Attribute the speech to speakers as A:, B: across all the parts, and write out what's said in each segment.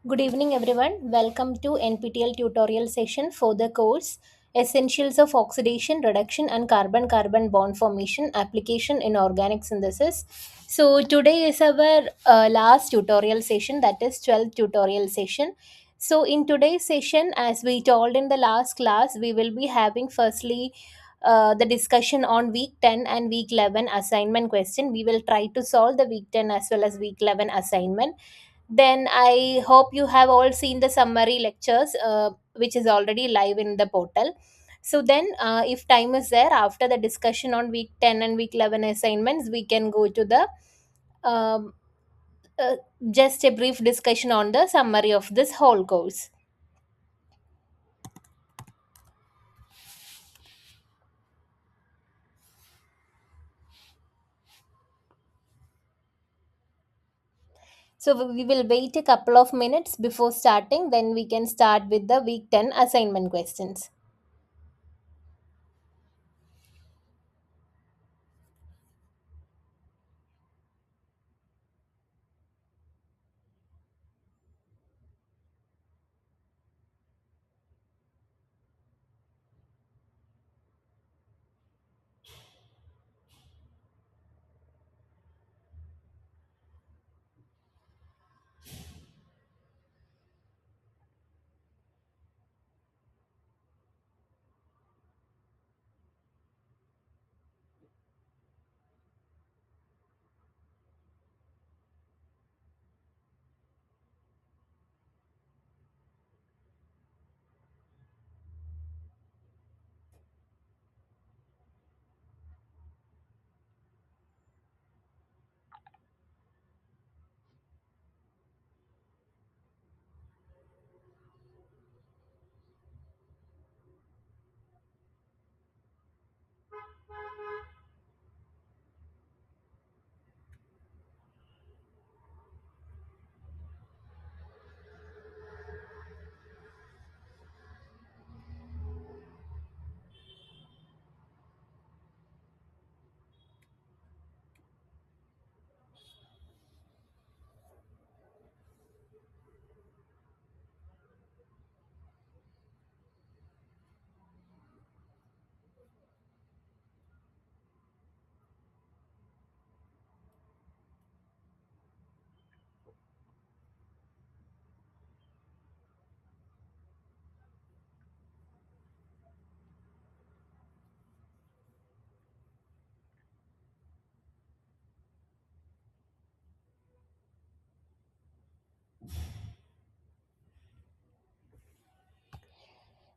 A: Good evening, everyone. Welcome to NPTEL tutorial session for the course Essentials of Oxidation, Reduction, and Carbon Carbon Bond Formation Application in Organic Synthesis. So, today is our last tutorial session, that is 12th tutorial session. So, in today's session, as we told in the last class, we will be having firstly the discussion on week 10 and week 11 assignment question. We will try to solve the week 10 as well as week 11 assignment. Then I hope you have all seen the summary lectures, which is already live in the portal. So then, if time is there after the discussion on week 10 and week 11 assignments, we can go to the um, uh, just a brief discussion on the summary of this whole course. So we will wait a couple of minutes before starting, then we can start with the week 10 assignment questions.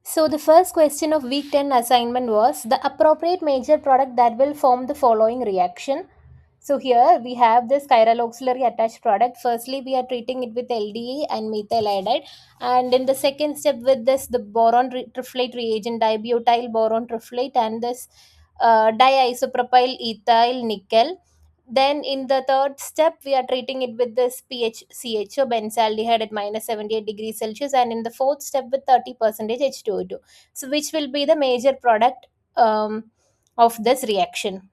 A: So the first question of week 10 assignment was the appropriate major product that will form the following reaction. So here we have this chiral auxiliary attached product. Firstly, we are treating it with LDE and methyl iodide, and in the second step with this the boron triflate reagent, dibutyl boron triflate, and this diisopropyl ethyl nickel. Then in the third step, we are treating it with this PHCHO benzaldehyde at minus 78 degrees Celsius, and in the fourth step with 30% H2O2. So, which will be the major product of this reaction?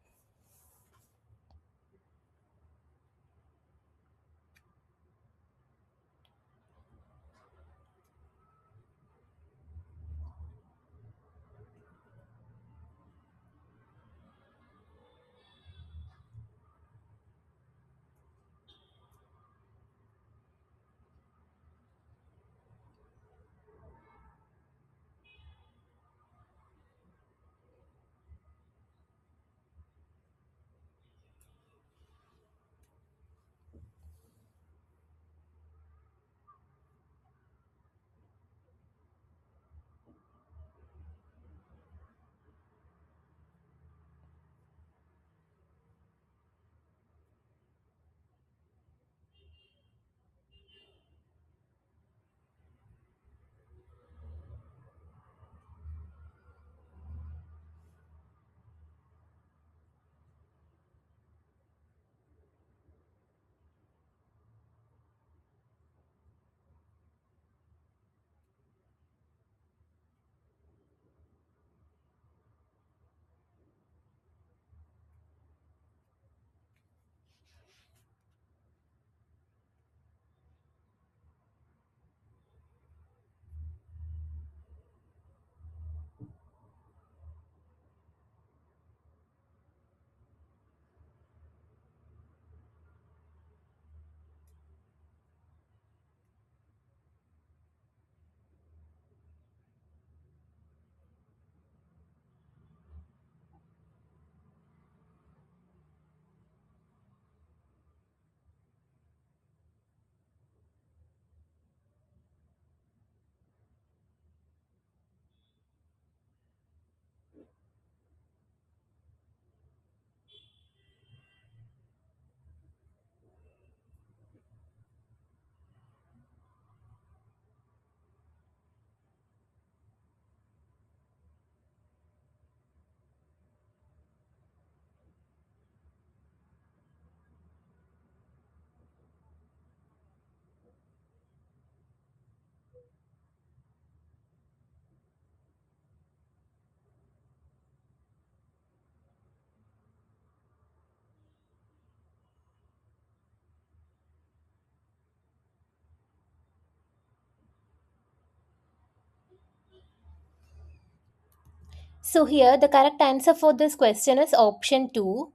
A: So here the correct answer for this question is option 2,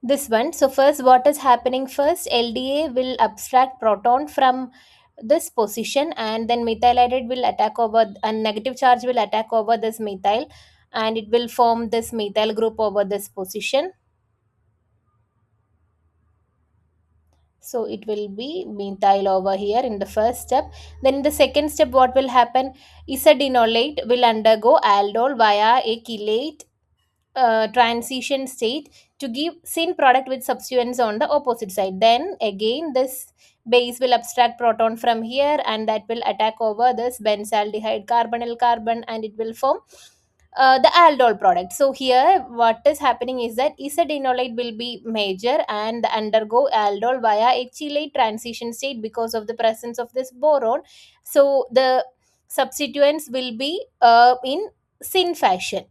A: this one. So first, what is happening first, LDA will abstract proton from this position, and then methyl iodide will attack over, and negative charge will attack over this methyl, and it will form this methyl group over this position. So it will be methyl over here in the first step. Then in the second step, what will happen, isodenolate will undergo aldol via a chelate transition state to give syn product with substituents on the opposite side. Then again this base will abstract proton from here, and that will attack over this benzaldehyde carbonyl carbon, and it will form the aldol product. So here what is happening is that isodenolate will be major and undergo aldol via a chelate transition state because of the presence of this boron. So the substituents will be in syn fashion,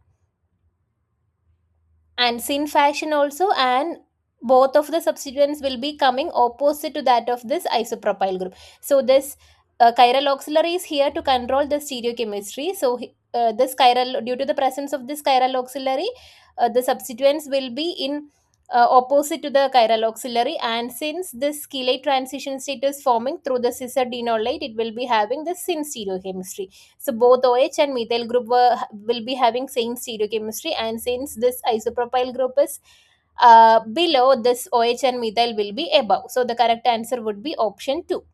A: and syn fashion also, and both of the substituents will be coming opposite to that of this isopropyl group. So this chiral auxiliary is here to control the stereochemistry. So this chiral, due to the presence of this chiral auxiliary, the substituents will be in opposite to the chiral auxiliary, and since this chelate transition state is forming through the cis denolate, it will be having the syn stereochemistry. So both OH and methyl group will be having same stereochemistry, and since this isopropyl group is below, this OH and methyl will be above. So the correct answer would be option 2.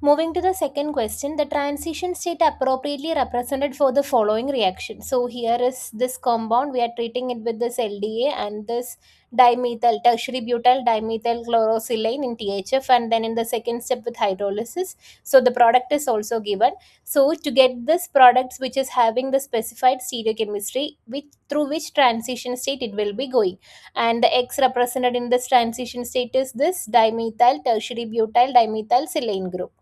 A: Moving to the second question, the transition state appropriately represented for the following reaction. So here is this compound, we are treating it with this LDA and this dimethyl, tertiary butyl dimethyl chlorosilane in THF, and then in the second step with hydrolysis. So the product is also given. So to get this product which is having the specified stereochemistry, which through which transition state it will be going, and the X represented in this transition state is this dimethyl tertiary butyl dimethyl silane group.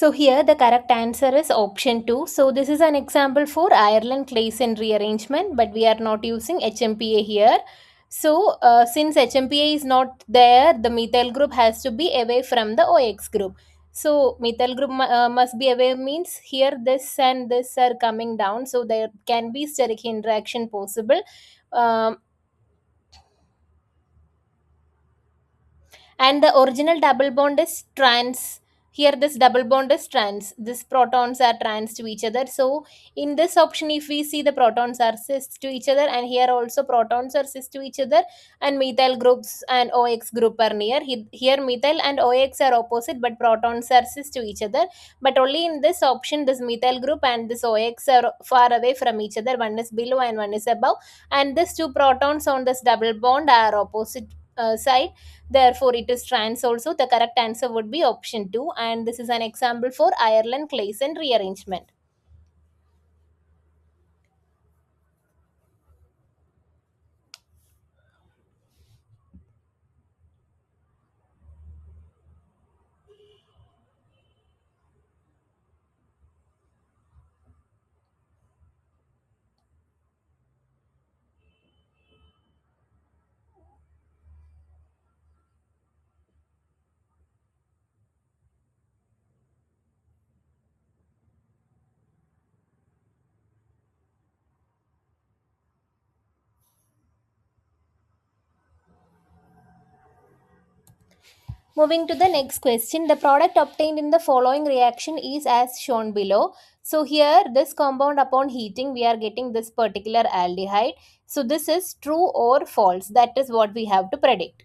A: So here the correct answer is option 2. So this is an example for Ireland Clayson rearrangement, but we are not using HMPA here. So since HMPA is not there, the methyl group has to be away from the OX group. So methyl group must be away means here this and this are coming down. So there can be steric interaction possible. Um, and the original double bond is trans. Here this double bond is trans, this protons are trans to each other. So in this option, if we see, the protons are cis to each other, and here also protons are cis to each other, and methyl groups and OX group are near. Here methyl and OX are opposite, but protons are cis to each other. But only in this option, this methyl group and this OX are far away from each other, one is below and one is above, and these two protons on this double bond are opposite side. Therefore, it is trans also. The correct answer would be option 2. And this is an example for Ireland Clayson rearrangement. Moving to the next question, the product obtained in the following reaction is as shown below. So here, this compound upon heating, we are getting this particular aldehyde. So this is true or false. That is what we have to predict.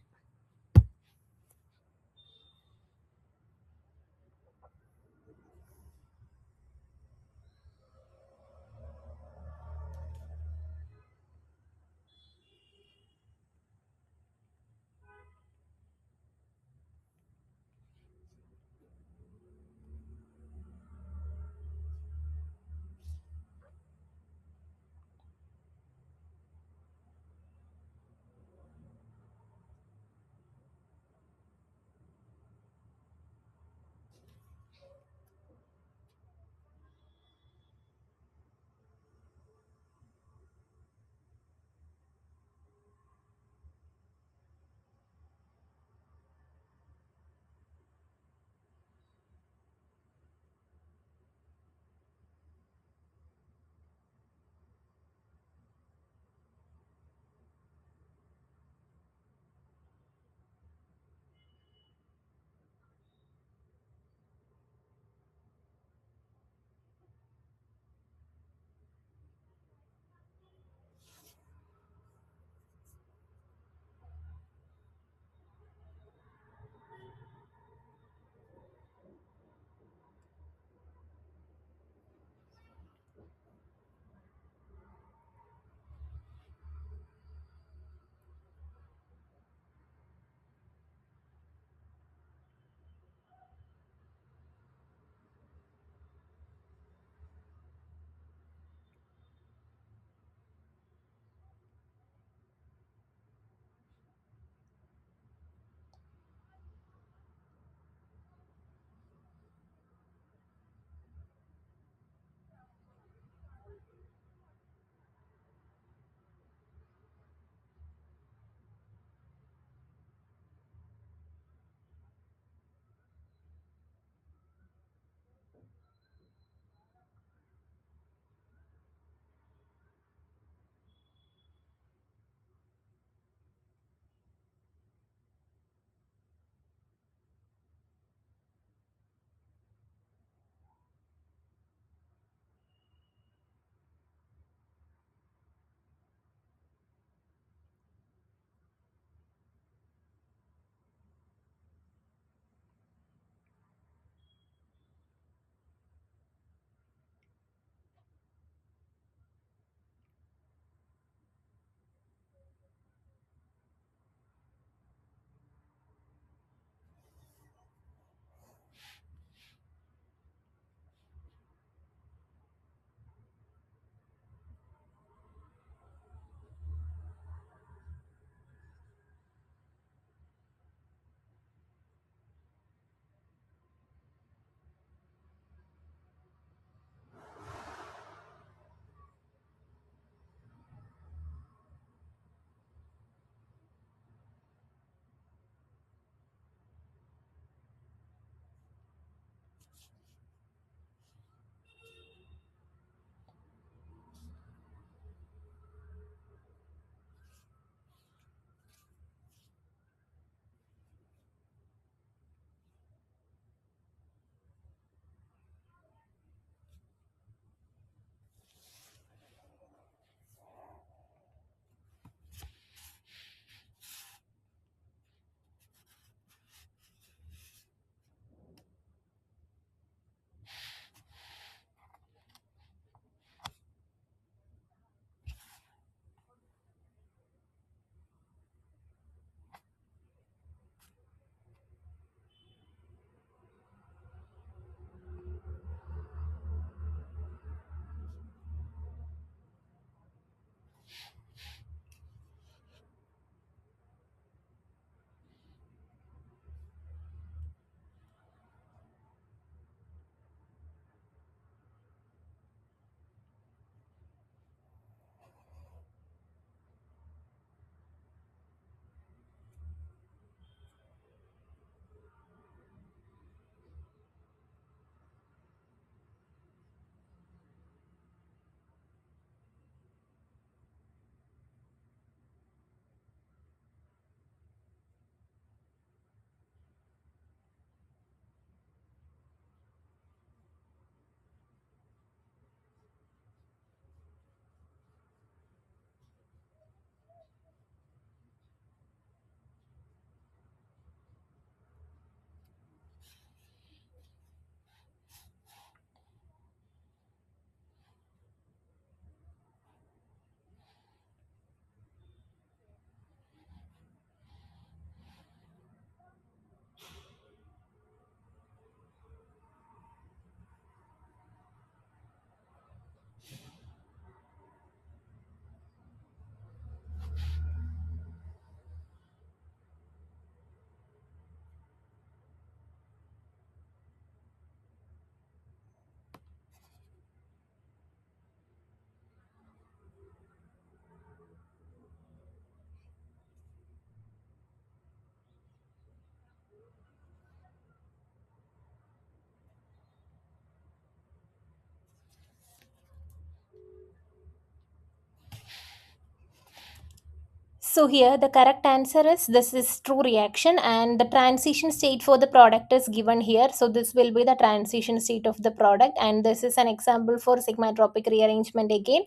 A: So here the correct answer is this is true reaction, and the transition state for the product is given here. So this will be the transition state of the product, and this is an example for sigmatropic rearrangement again,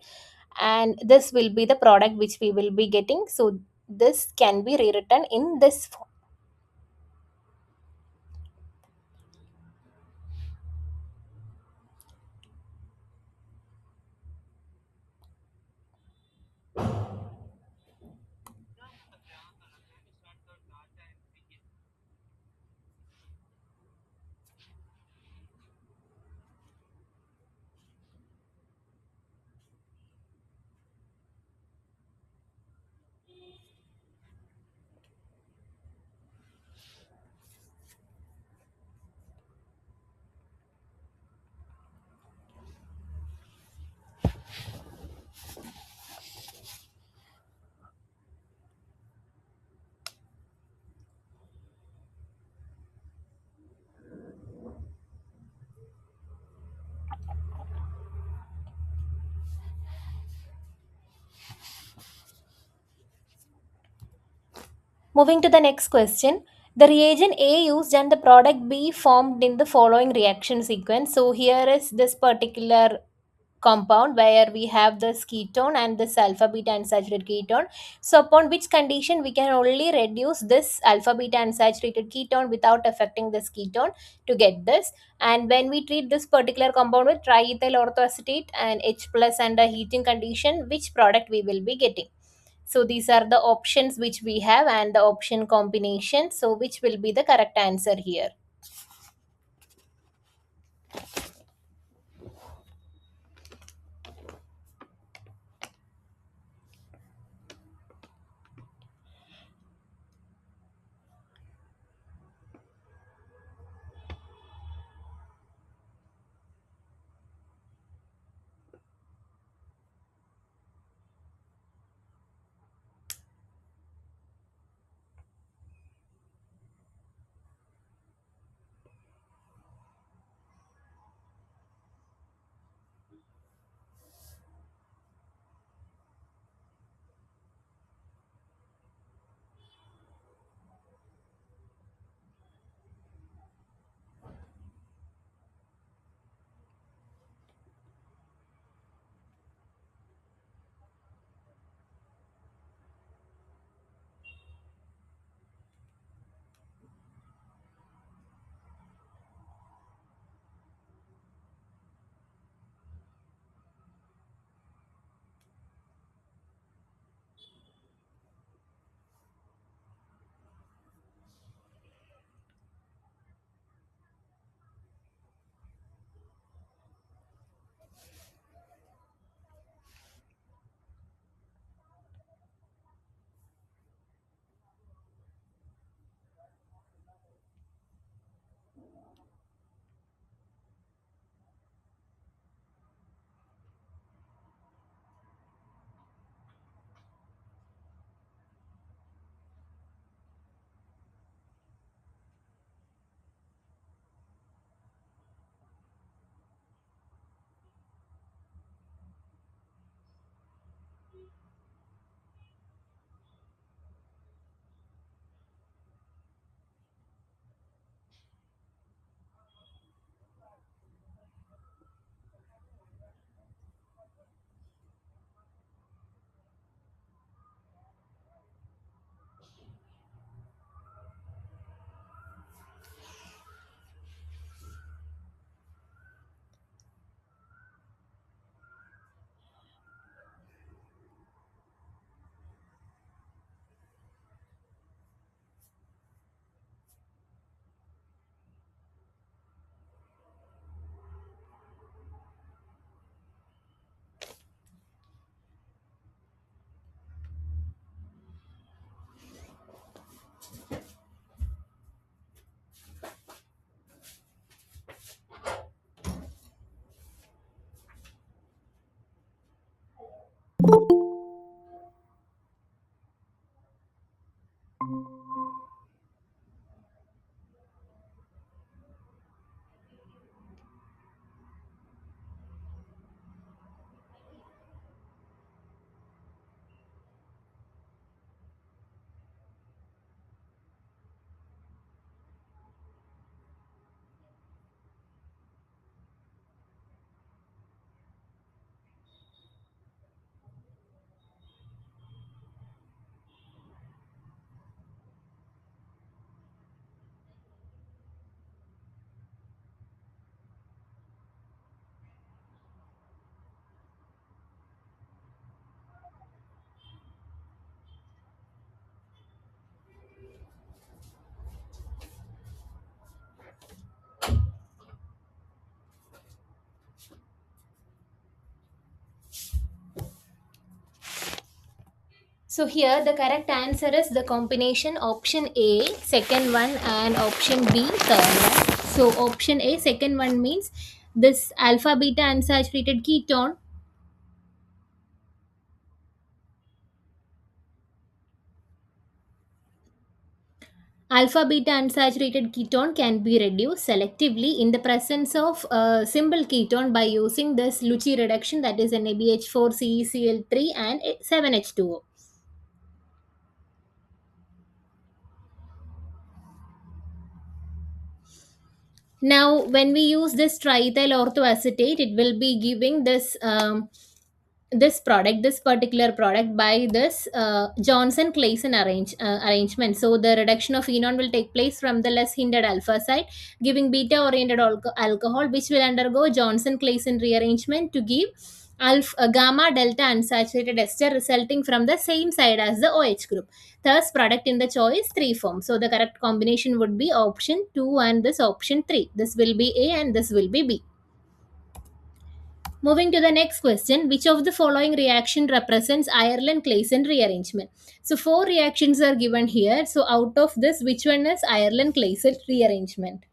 A: and this will be the product which we will be getting. So this can be rewritten in this form. Moving to the next question. The reagent A used and the product B formed in the following reaction sequence. So here is this particular compound where we have this ketone and this alpha beta unsaturated ketone. So upon which condition we can only reduce this alpha beta unsaturated ketone without affecting this ketone to get this. And when we treat this particular compound with triethyl orthoacetate and H plus under heating condition, which product we will be getting? So these are the options which we have and the option combination. So which will be the correct answer here? So here the correct answer is the combination option A, second one, and option B, third one. So option A, second one means this alpha beta unsaturated ketone. Alpha beta unsaturated ketone can be reduced selectively in the presence of a simple ketone by using this Lucci reduction, that is NaBH4CeCl3 and 7H2O. Now, when we use this triethyl orthoacetate, it will be giving this product, this particular product by this Johnson Clayton arrangement. So the reduction of phenol will take place from the less hindered alpha side, giving beta oriented alcohol, which will undergo Johnson Clayton rearrangement to give alpha gamma delta unsaturated ester, resulting from the same side as the OH group. Thus, product in the choice 3 form. So the correct combination would be option 2 and this option 3. This will be A and this will be B. Moving to the next question, which of the following reaction represents Ireland-Claisen rearrangement? So four reactions are given here. So out of this, which one is Ireland-Claisen rearrangement?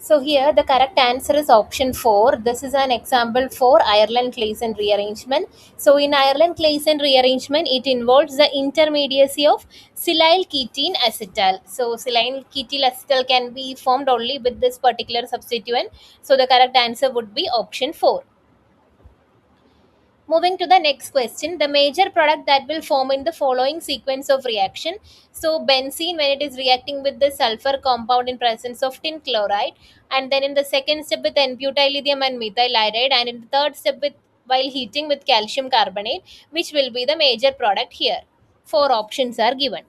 A: So here the correct answer is option 4. This is an example for Ireland Claisen rearrangement. So in Ireland Claisen rearrangement, it involves the intermediacy of silyl ketene acetal. So silyl ketene acetal can be formed only with this particular substituent. So the correct answer would be option 4. Moving to the next question, the major product that will form in the following sequence of reaction. So benzene, when it is reacting with the sulfur compound in presence of tin chloride, and then in the second step with n-butyllithium and methyl iodide, and in the third step with while heating with calcium carbonate, which will be the major product here. Four options are given.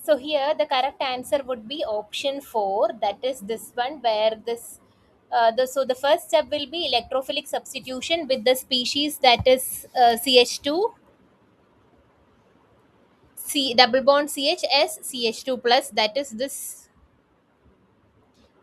A: So here the correct answer would be option 4, that is this one, where this so the first step will be electrophilic substitution with the species, that is CH2, C double bond CHS CH2 plus, that is this.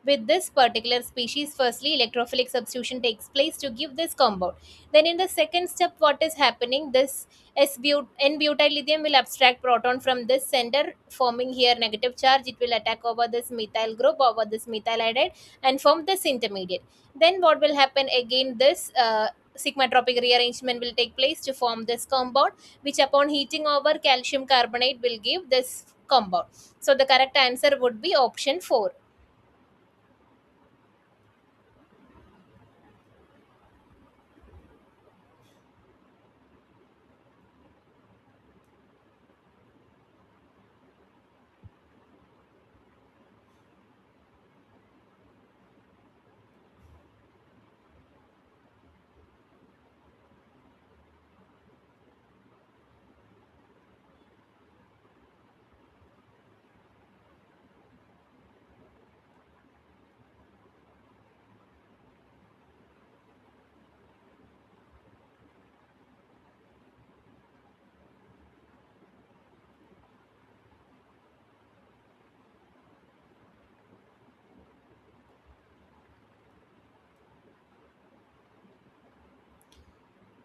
A: With this particular species, firstly electrophilic substitution takes place to give this compound. Then in the second step, what is happening, this n-butyl lithium will abstract proton from this center, forming here negative charge. It will attack over this methyl group, over this methyl iodide, and form this intermediate. Then what will happen again, this sigmatropic rearrangement will take place to form this compound, which upon heating over calcium carbonate will give this compound. So the correct answer would be option 4.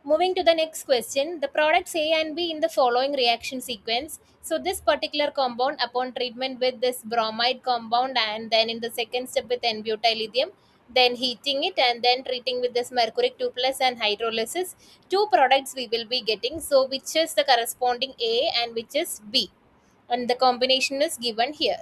A: Moving to the next question, the products A and B in the following reaction sequence. So, this particular compound, upon treatment with this bromide compound, and then in the second step with n-butyl lithium, then heating it, and then treating with this mercuric 2 plus and hydrolysis, two products we will be getting. So, which is the corresponding A and which is B? And the combination is given here.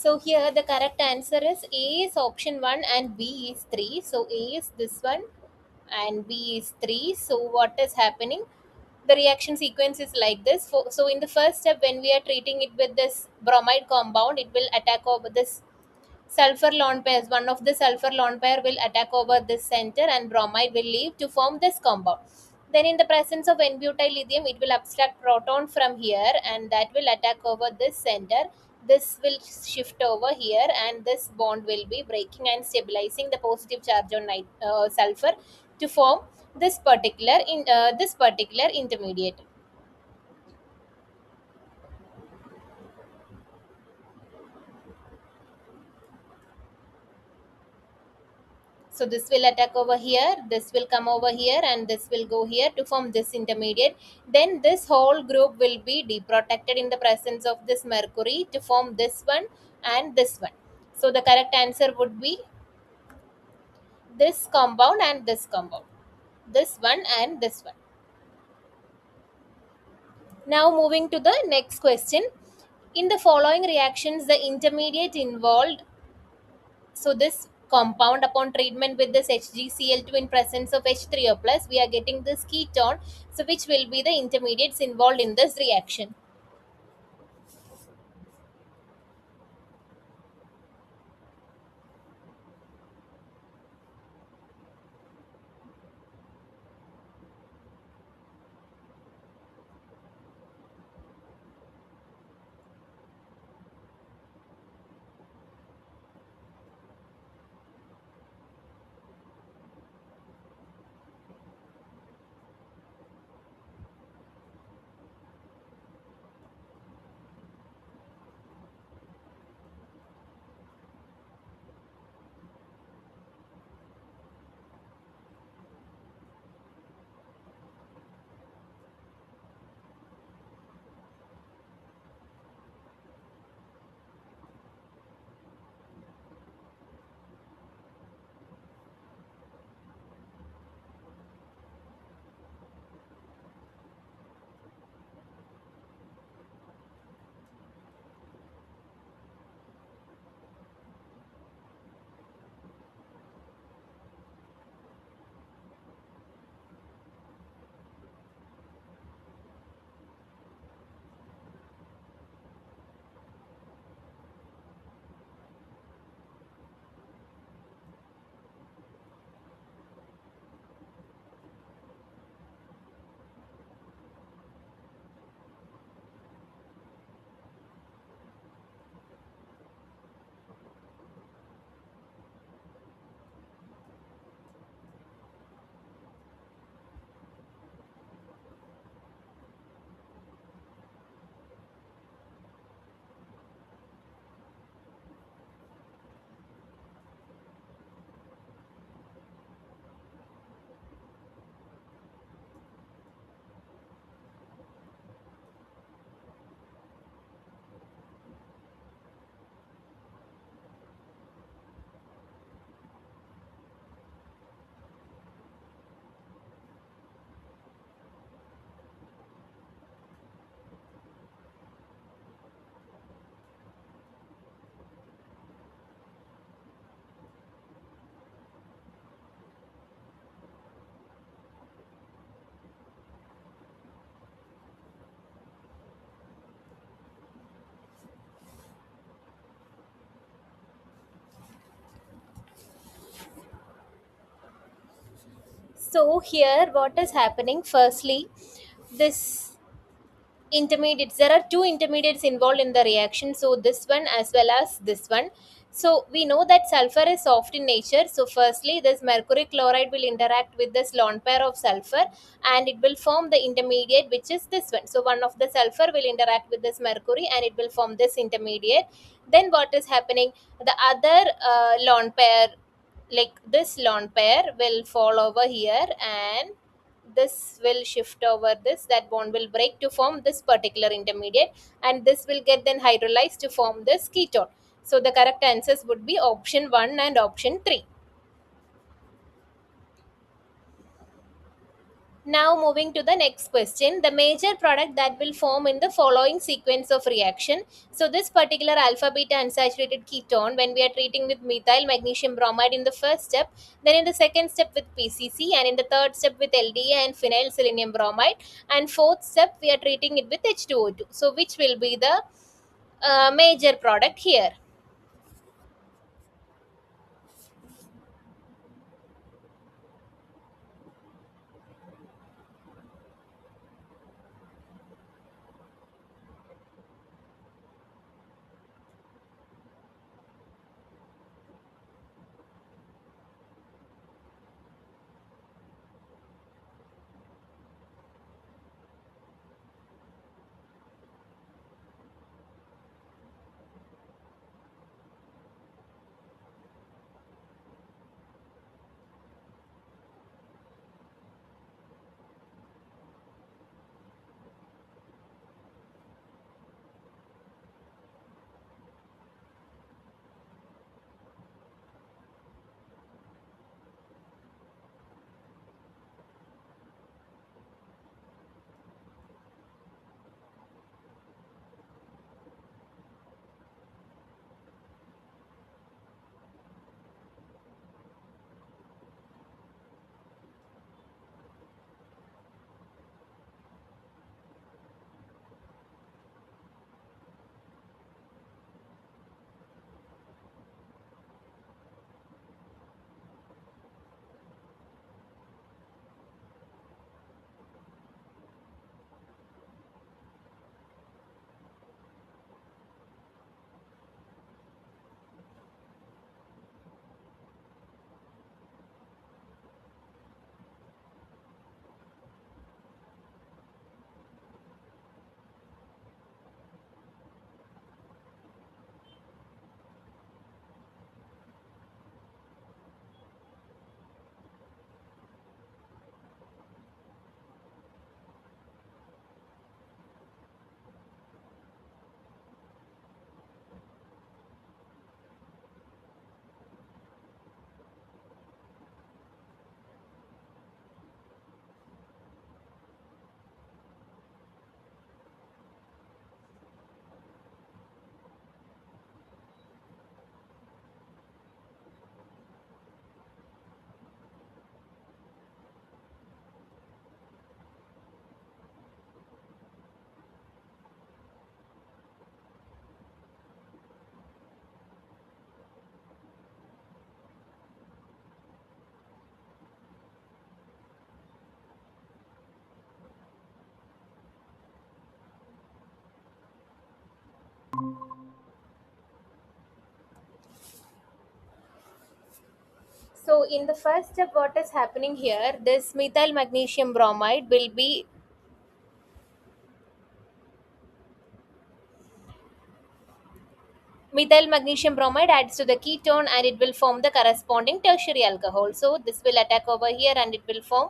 A: So here the correct answer is A is option 1 and B is 3. So A is this one and B is 3. So what is happening? The reaction sequence is like this. So in the first step, when we are treating it with this bromide compound, it will attack over this sulfur lone pairs. One of the sulfur lone pair will attack over this center and bromide will leave to form this compound. Then in the presence of n-butyl lithium, it will abstract proton from here and that will attack over this center. This will shift over here and this bond will be breaking and stabilizing the positive charge on sulfur to form this particular intermediate. So this will attack over here, this will come over here and this will go here to form this intermediate. Then this whole group will be deprotected in the presence of this mercury to form this one and this one. So the correct answer would be this compound and this compound. This one and this one. Now moving to the next question. In the following reactions, the intermediate involved, so this compound upon treatment with this HgCl2 in presence of H3O plus, we are getting this ketone. So which will be the intermediates involved in this reaction? So here what is happening? Firstly, this intermediates, there are two intermediates involved in the reaction, so this one as well as this one. So we know that sulfur is soft in nature, so firstly this mercury chloride will interact with this lone pair of sulfur and it will form the intermediate, which is this one. So one of the sulfur will interact with this mercury and it will form this intermediate. Then what is happening? The other lone pair, like this lone pair, will fall over here and this will shift over this, that bond will break to form this particular intermediate and this will get then hydrolyzed to form this ketone. So the correct answers would be option 1 and option 3. Now moving to the next question, the major product that will form in the following sequence of reaction. So this particular alpha beta unsaturated ketone, when we are treating with methyl magnesium bromide in the first step, then in the second step with PCC, and in the third step with LDA and phenyl selenium bromide, and fourth step we are treating it with H2O2. So which will be the major product here? So in the first step, what is happening here? This methyl magnesium bromide will be methyl magnesium bromide adds to the ketone and it will form the corresponding tertiary alcohol. So this will attack over here and it will form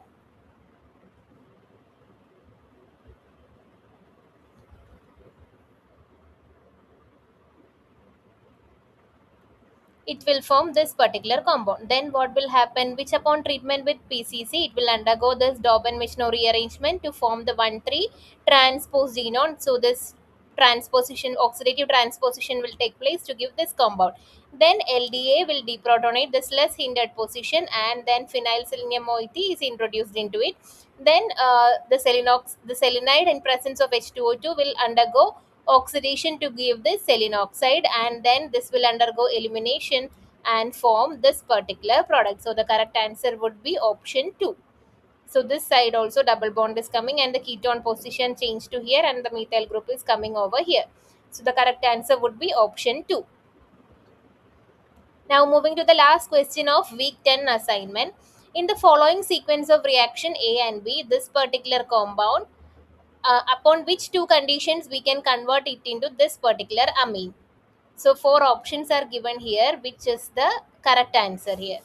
A: this particular compound. Then what will happen, which upon treatment with PCC, it will undergo this Dauben-Michno rearrangement to form the 1,3 transposinone. So this transposition, oxidative transposition will take place to give this compound. Then LDA will deprotonate this less hindered position, and then phenylselenium moiety is introduced into it. Then the selenide in presence of H2O2 will undergo oxidation to give this selenoxide, and then this will undergo elimination and form this particular product. So the correct answer would be option 2. So this side also double bond is coming and the ketone position changed to here and the methyl group is coming over here. So the correct answer would be option 2. Now moving to the last question of week 10 assignment. In the following sequence of reaction A and B, this particular compound, upon which two conditions we can convert it into this particular amine. So four options are given here, which is the correct answer here.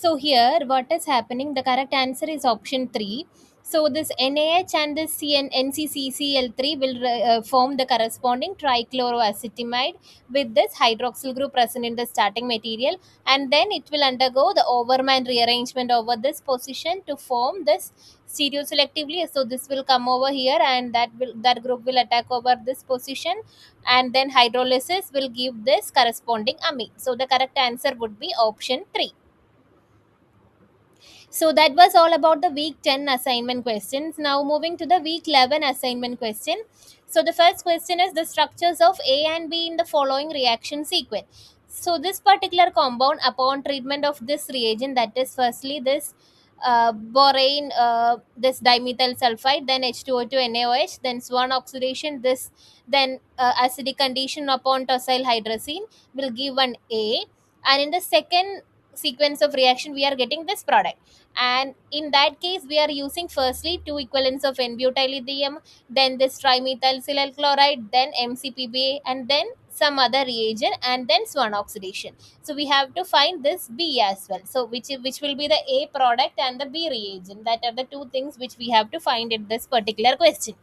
A: So here, what is happening? The correct answer is option three. So this NaH and this NCCCl3 will form the corresponding trichloroacetamide with this hydroxyl group present in the starting material, and then it will undergo the Overman rearrangement over this position to form this stereoselectively. So this will come over here, and that group will attack over this position, and then hydrolysis will give this corresponding amine. So the correct answer would be option 3. So that was all about the week 10 assignment questions. Now moving to the week 11 assignment question. So the first question is the structures of A and B in the following reaction sequence. So this particular compound, upon treatment of this reagent, that is firstly this borane, this dimethyl sulfide, then H2O2 NaOH, then Swan oxidation, this, then acidic condition upon tosyl hydrazine will give an A. And in the second sequence of reaction, we are getting this product, and in that case we are using firstly two equivalents of n-butyllithium, then this trimethylsilyl chloride, then mcpba, and then some other reagent, and then Swan oxidation. So we have to find this B as well. So which will be the A product and the B reagent? That are the two things which we have to find in this particular question.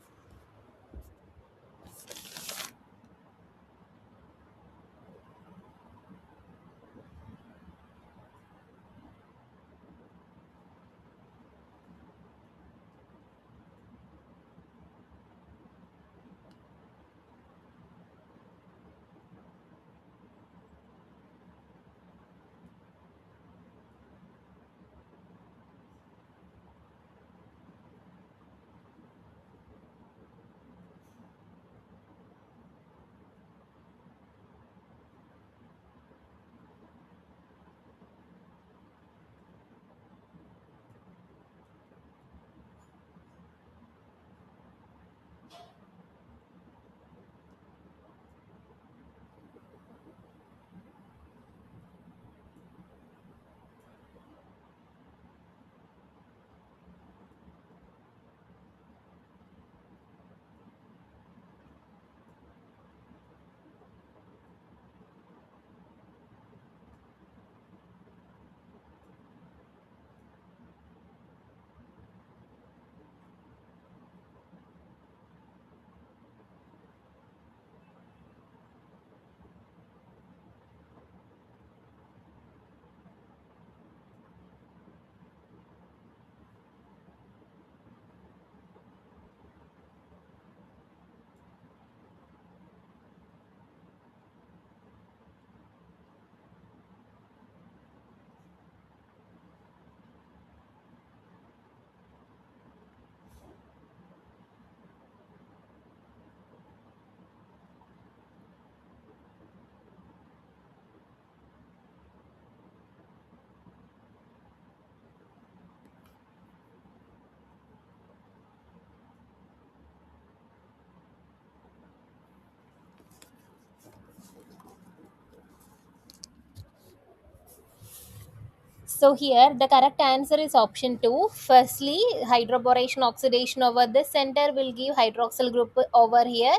A: So here the correct answer is option 2. Firstly, hydroboration oxidation over this center will give hydroxyl group over here,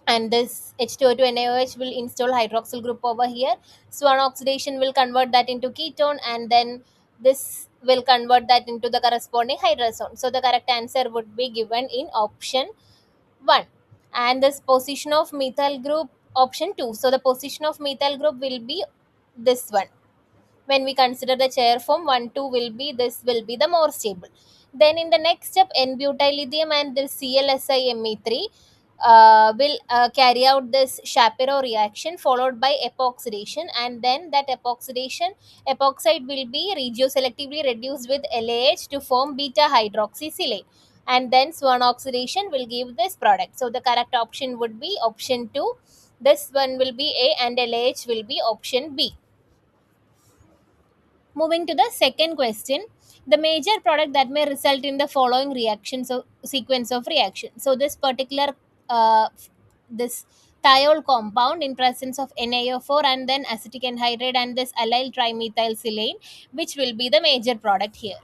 A: and this H2O2 NaOH will install hydroxyl group over here. Swan oxidation will convert that into ketone, and then this will convert that into the corresponding hydrazone. So the correct answer would be given in option 1. And this position of methyl group, option 2. So the position of methyl group will be this one. When we consider the chair form, 1 2 will be, this will be the more stable. Then in the next step, n-butyllithium and the ClSiMe3 will carry out this Shapiro reaction followed by epoxidation, and then that epoxide will be regioselectively reduced with LAH to form beta hydroxysilane, and then Swan oxidation will give this product. So the correct option would be option 2. This one will be A, and LAH will be option B. Moving to the second question, the major product that may result in the following reactions of sequence of reaction. So this particular this thiol compound in presence of NaO4 and then acetic anhydride and this allyl trimethylsilane, which will be the major product here.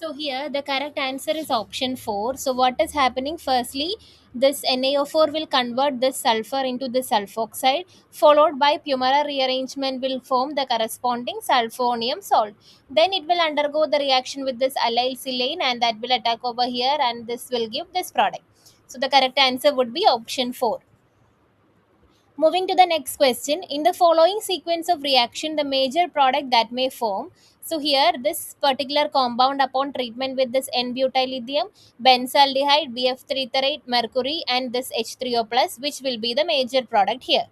A: So here the correct answer is option 4. So what is happening? Firstly, this NaO4 will convert this sulfur into the sulfoxide, followed by Pumara rearrangement will form the corresponding sulfonium salt. Then it will undergo the reaction with this allyl silane and that will attack over here and this will give this product. So the correct answer would be option 4. Moving to the next question, in the following sequence of reaction, the major product that may form. So here, this particular compound upon treatment with this N-butyl lithium, benzaldehyde, BF3 terate, mercury, and this H3O plus, which will be the major product here.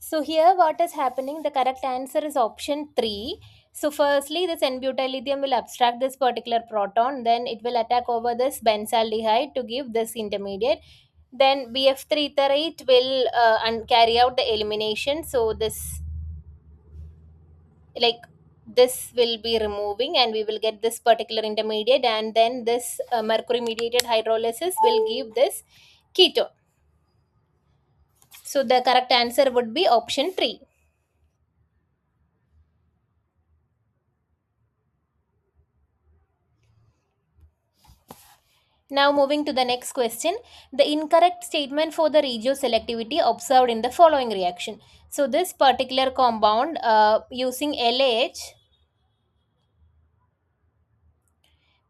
A: So here what is happening? The correct answer is option 3. So firstly, this N-butyl lithium will abstract this particular proton, then it will attack over this benzaldehyde to give this intermediate. Then BF3 terate will carry out the elimination. So like this will be removing and we will get this particular intermediate, and then this mercury mediated hydrolysis will give this ketone. So the correct answer would be option 3. Now moving to the next question, the incorrect statement for the regioselectivity observed in the following reaction. So this particular compound using LH,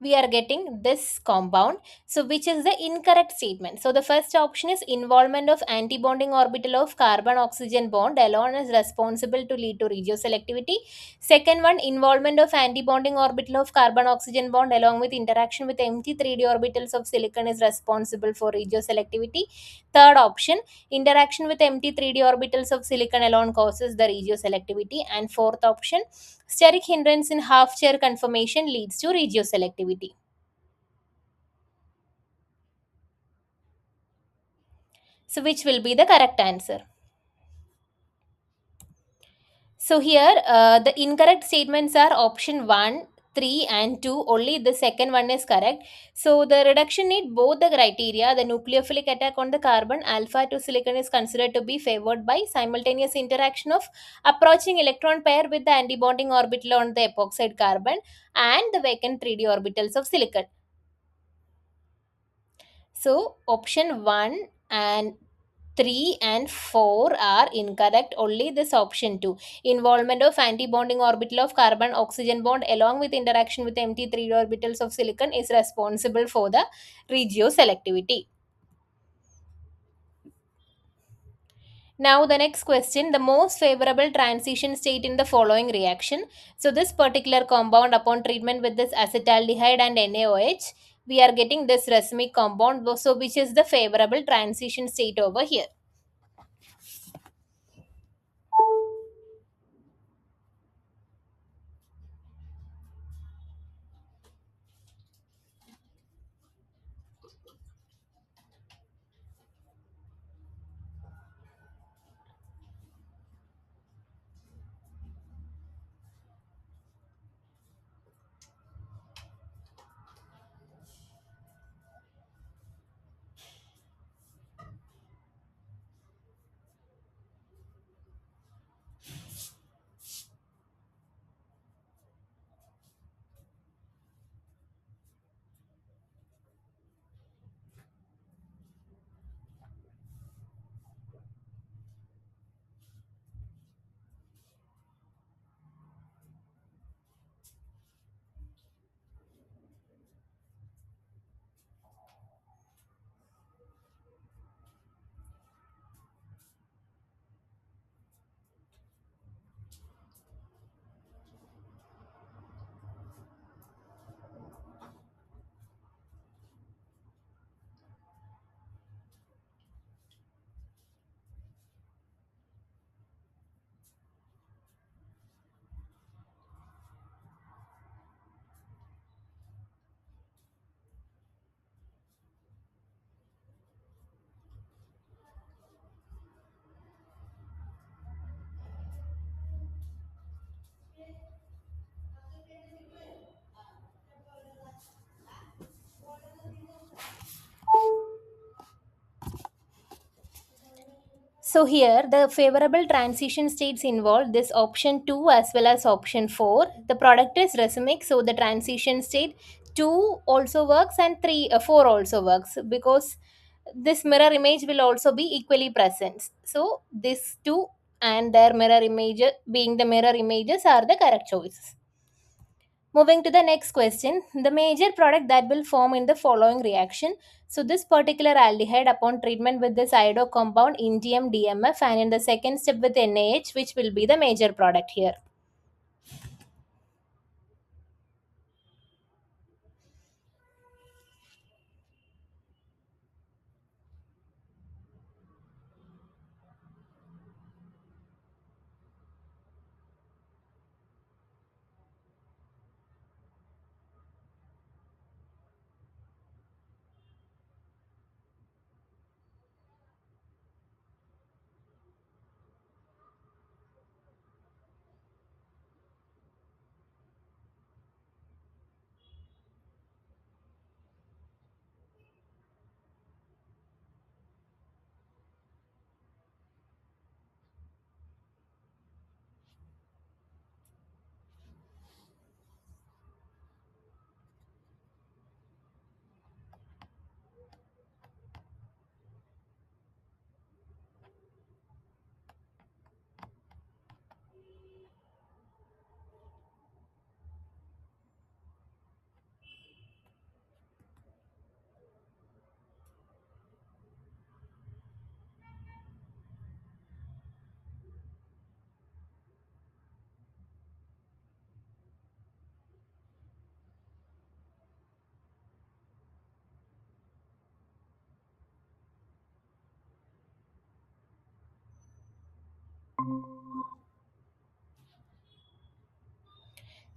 A: we are getting this compound. So which is the incorrect statement? So the first option is involvement of antibonding orbital of carbon oxygen bond alone is responsible to lead to regioselectivity. Second one, involvement of antibonding orbital of carbon oxygen bond along with interaction with empty 3d orbitals of silicon is responsible for regioselectivity. Third option, interaction with empty 3d orbitals of silicon alone causes the regioselectivity. And fourth option, steric hindrance in half chair conformation leads to regioselectivity. So, which will be the correct answer? So, here the incorrect statements are option 1, 3, and 2. Only the second one is correct. So, the reduction need both the criteria. The nucleophilic attack on the carbon alpha to silicon is considered to be favored by simultaneous interaction of approaching electron pair with the antibonding orbital on the epoxide carbon and the vacant 3d orbitals of silicon. So option 1 and 3 and 4 are incorrect. Only this option 2. Involvement of antibonding orbital of carbon oxygen bond along with interaction with empty 3 orbitals of silicon is responsible for the regioselectivity. Now the next question, the most favorable transition state in the following reaction. So this particular compound upon treatment with this acetaldehyde and NaOH, we are getting this racemic compound. So which is the favorable transition state over here? So here the favorable transition states involve this option 2 as well as option 4. The product is racemic, so the transition state 2 also works and 4 also works, because this mirror image will also be equally present. So this 2 and their mirror image being the mirror images are the correct choices. Moving to the next question, the major product that will form in the following reaction. So this particular aldehyde upon treatment with this iodo compound indium DMF and in the second step with NaH, which will be the major product here.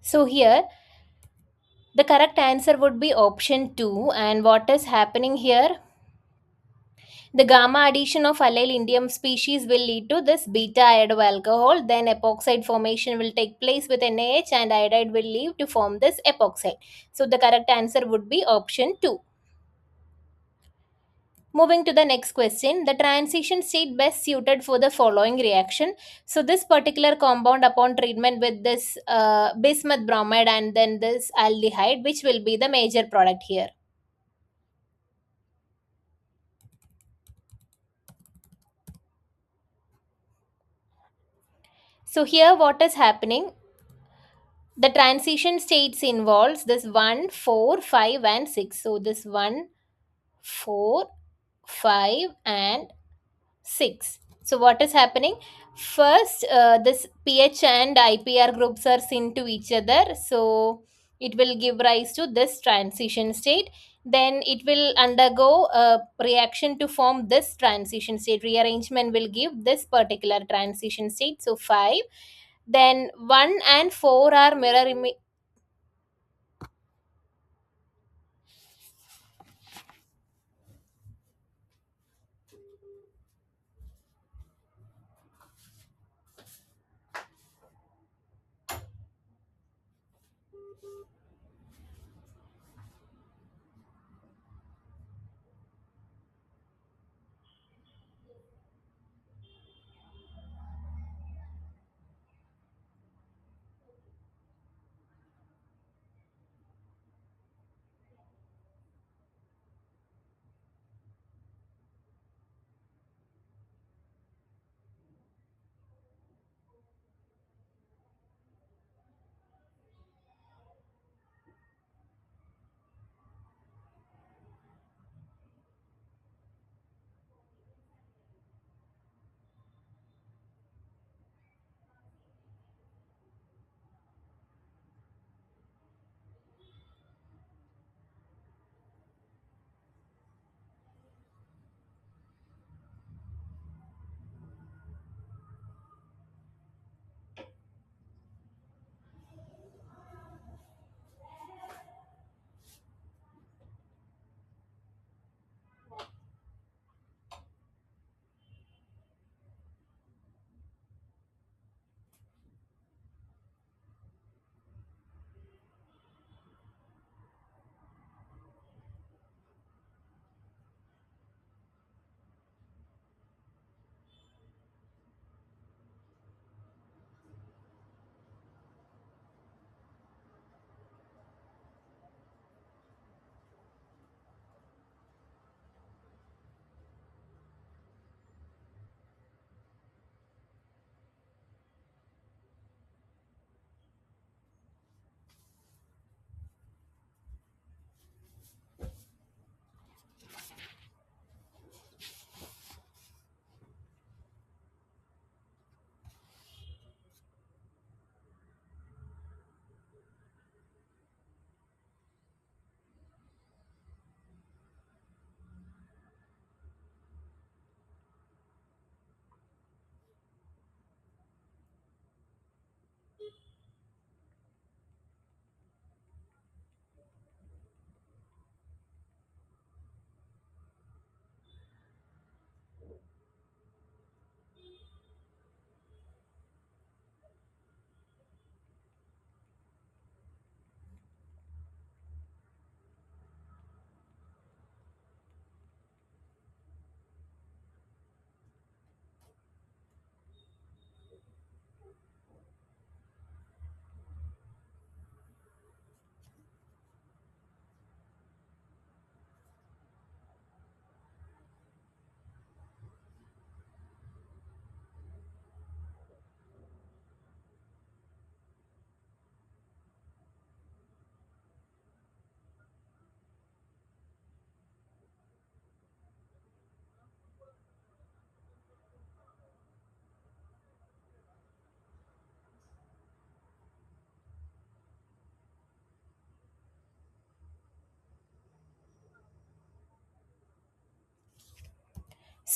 A: So here the correct answer would be option 2. And what is happening here? The gamma addition of allyl indium species will lead to this beta iodoalcohol. Then epoxide formation will take place with NaH and iodide will leave to form this epoxide. So the correct answer would be option 2. Moving to the next question, the transition state best suited for the following reaction. So this particular compound upon treatment with this bismuth bromide and then this aldehyde, which will be the major product here. So here what is happening? The transition states involves this 1, 4, 5 and 6. So this 1, 4, 5 and 6. So what is happening? First, this pH and IPR groups are synced to each other. So it will give rise to this transition state. Then it will undergo a reaction to form this transition state. Rearrangement will give this particular transition state. So 5. Then 1 and 4 are mirror image.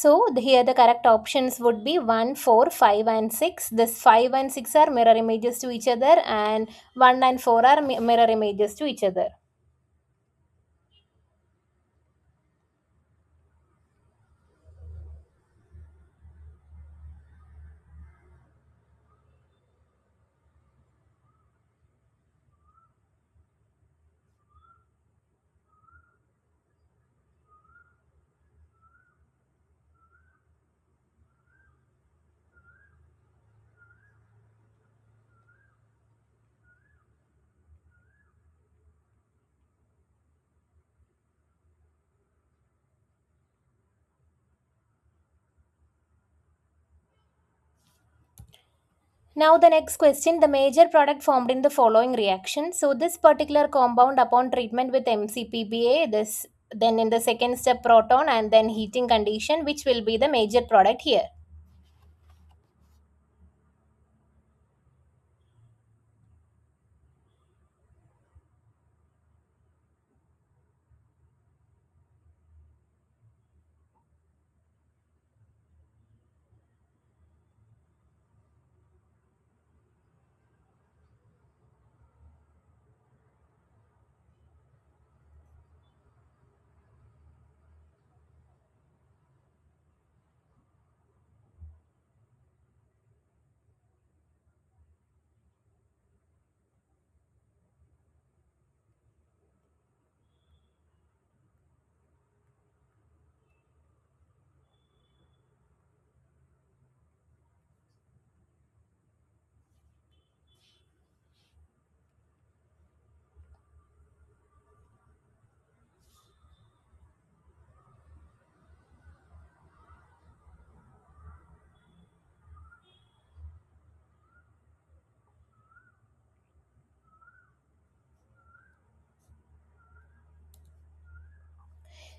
A: Here the correct options would be 1, 4, 5, and 6. This 5 and 6 are mirror images to each other, and 1 and 4 are mirror images to each other. Now the next question, the major product formed in the following reaction. So this particular compound upon treatment with MCPBA, this then in the second step proton and then heating condition, which will be the major product here.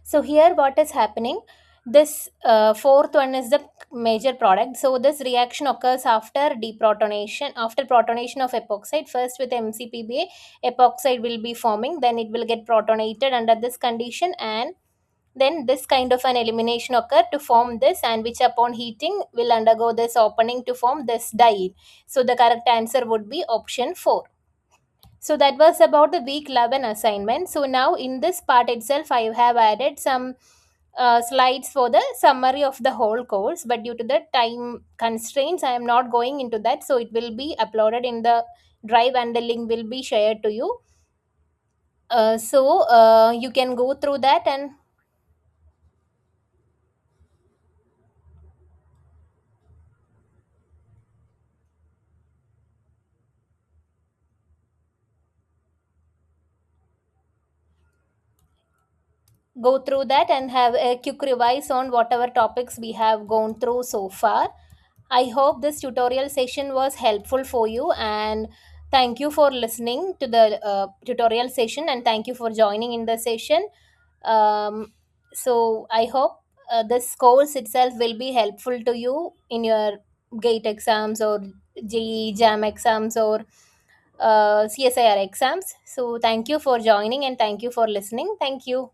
A: So here what is happening? This fourth one is the major product. So this reaction occurs after deprotonation, after protonation of epoxide. First with MCPBA, epoxide will be forming, then it will get protonated under this condition, and then this kind of an elimination occur to form this, and which upon heating will undergo this opening to form this diene. So the correct answer would be option 4. So that was about the week 11 assignment. So now in this part itself, I have added some slides for the summary of the whole course. But due to the time constraints, I am not going into that. So it will be uploaded in the drive and the link will be shared to you. You can go through that and go through that and have a quick revise on whatever topics we have gone through so far. I hope this tutorial session was helpful for you, and thank you for listening to the tutorial session, and thank you for joining in the session. I hope this course itself will be helpful to you in your GATE exams or JEE JAM exams or CSIR exams. So thank you for joining and thank you for listening. Thank you.